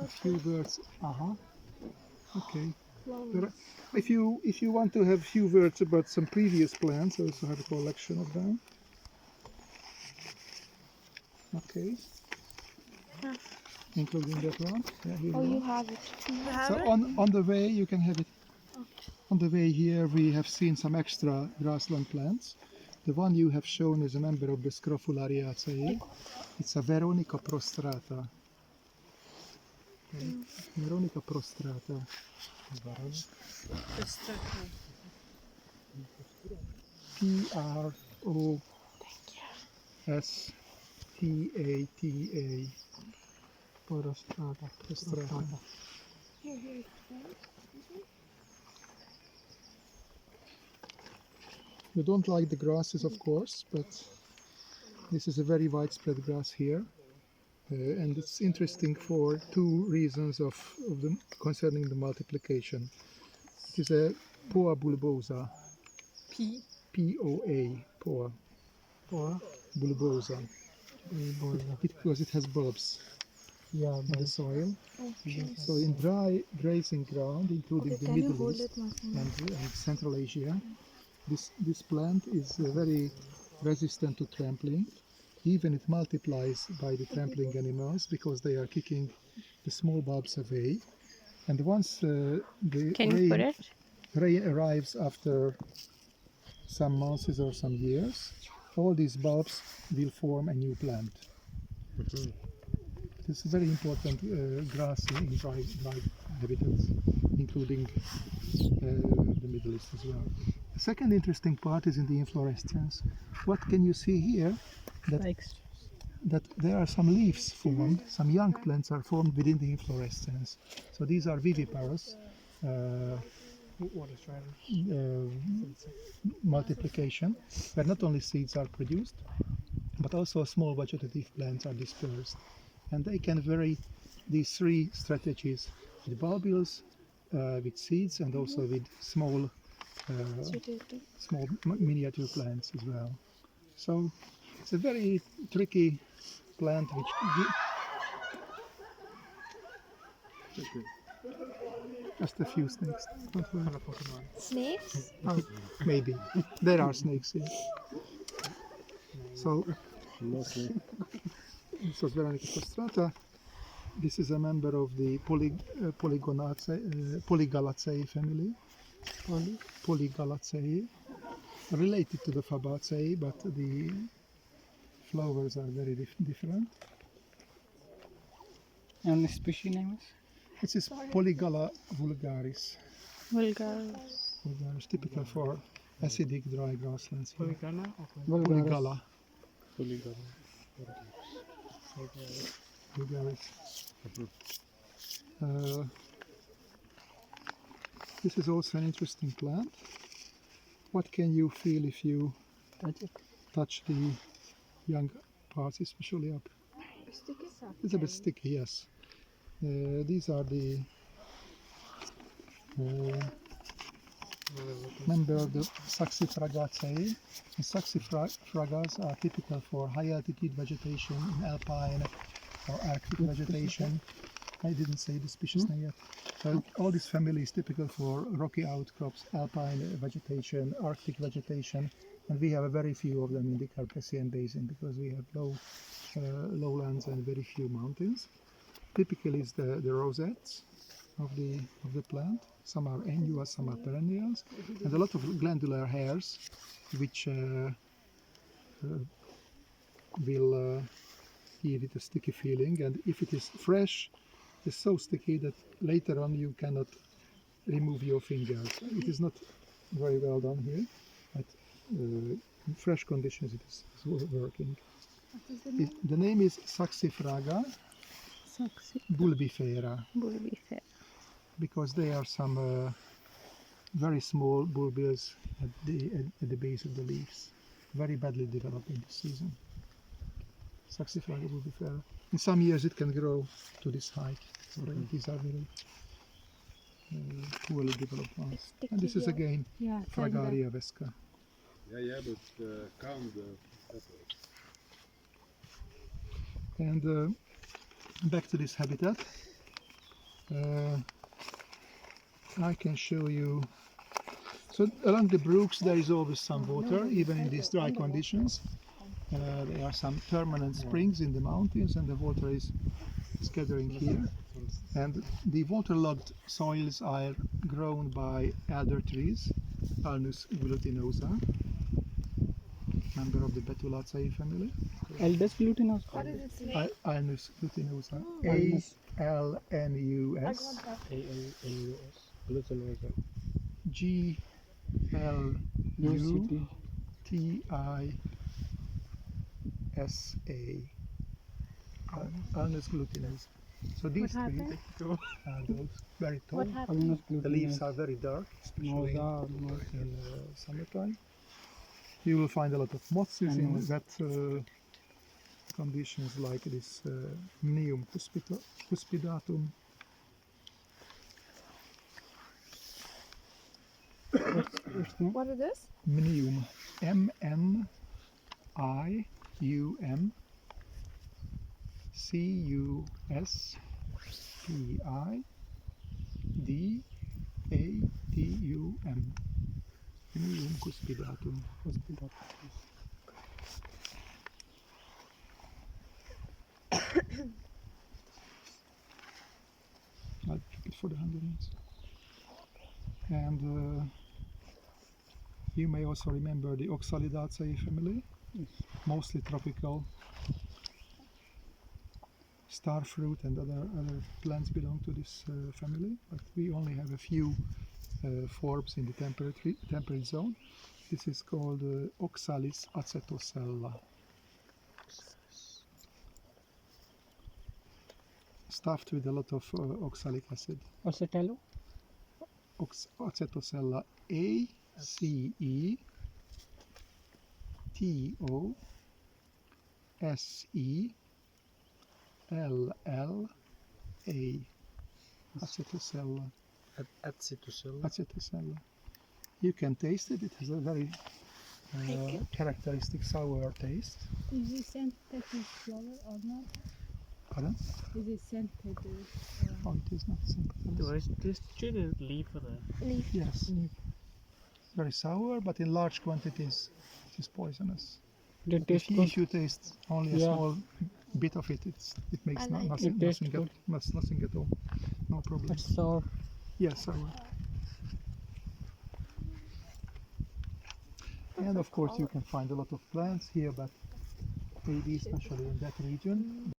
A few words. Okay. Flowers. There are, if you want to have few words about some previous plants, I also have a collection of them. Okay. Huh. Including that one. Yeah, here Oh, you you are. have it. You have So it? on the way you can have it. On the way here we have seen some extra grassland plants. The one you have shown is a member of the Scrofulariaceae. It's a Veronica prostrata. Okay. Veronica prostrata. Prostrata. Prostrata. Here. You don't like the grasses, of course, but this is a very widespread grass here. And it's interesting for two reasons concerning the multiplication. It is a Poa bulbosa. P-O-A, Poa bulbosa. Because it has bulbs in the soil. So in dry grazing ground, including the Middle East and Central Asia, this plant is very resistant to trampling. Even it multiplies by the trampling animals because they are kicking the small bulbs away. And once the rain arrives after some months or some years, all these bulbs will form a new plant. It's a very important grass in dry habitats, including the Middle East as well. The second interesting part is in the inflorescence. What can you see here? That there are some leaves formed, some young plants are formed within the inflorescence. So these are viviparous multiplication, where not only seeds are produced, but also small vegetative plants are dispersed. And they can vary these three strategies with bulbils, with seeds, and also with small miniature plants as well. So it's a very tricky plant which just a few snakes. Snakes? Oh, maybe there are snakes here. So this was Veronica prostrata. This is a member of the Polygalaceae family. Polygalaceae, related to the Fabaceae, but the flowers are very different. And the species name is? This is Polygala vulgaris. Vulgaris. Typical for acidic dry grasslands here. Vulgaris. Vulgaris. This is also an interesting plant. What can you feel if you touch the young parts, especially up? It's a bit sticky, yes. These are the member of the Saxifragaceae. The Saxifragas are typical for high altitude vegetation in alpine or Arctic vegetation. I didn't say the species name yet. So all this family is typical for rocky outcrops, alpine vegetation, Arctic vegetation, and we have a very few of them in the Carpathian Basin because we have lowlands and very few mountains. Typical is the rosettes of the plant. Some are annuals, some are perennials, and a lot of glandular hairs, which will give it a sticky feeling. And if it is fresh, it's so sticky that later on you cannot remove your fingers. It is not very well done here, but in fresh conditions it is working. The name is Saxifraga bulbifera, because there are some very small bulbils at the base of the leaves, very badly developed in this season. Saxifraga bulbifera. In some years it can grow to this height. So these are very poorly developed ones. And this is again Fragaria vesca. But count the petals. And back to this habitat. I can show you. So along the brooks there is always some water, even in these dry conditions. There are some permanent springs in the mountains, and the water is gathering here. And the waterlogged soils are grown by elder trees, Alnus glutinosa, member of the Betulaceae family. Eldest glutinous. What does it say? Alnus glutinosa, Alnus. A-L-N-U-S, ALNUS. Glutinous. G-L-U-T-I-S-A, Alnus glutinosa. So these trees happened? are those very tall. What happened? Alnus The glutinous. leaves are very dark, especially Noza, in summertime. You will find a lot of moths in Animals. wet conditions like this Mnium cuspidatum. What's name? What is this? Mnium, M-N-I-U-M, C-U-S-P-I-D-A-T-U-M. Mnium cuspidatum. I'll keep it for the 100 minutes. And you may also remember the Oxalidaceae family, mostly tropical. Starfruit and other plants belong to this family, but we only have a few forms in the temperate zone. This is called Oxalis acetosella. Stuffed with a lot of oxalic acid. Acetallo? Acetosella, A-C-E-T-O-S-E-L-L-A. Acetosella. Acetosella. You can taste it. It has a very characteristic sour taste. Is it scented with flower or not? Pardon? Is it scented with Oh, it is not simple. Is this just a leaf of the leaf? Yes. Very sour, but in large quantities it is poisonous. They taste good. If you taste only a Yeah. small bit of it, it makes I like nothing, it. It tastes nothing, nothing at all. No problem. It's sour. Yes, sour. And of course you can find a lot of plants here, but maybe especially in that region.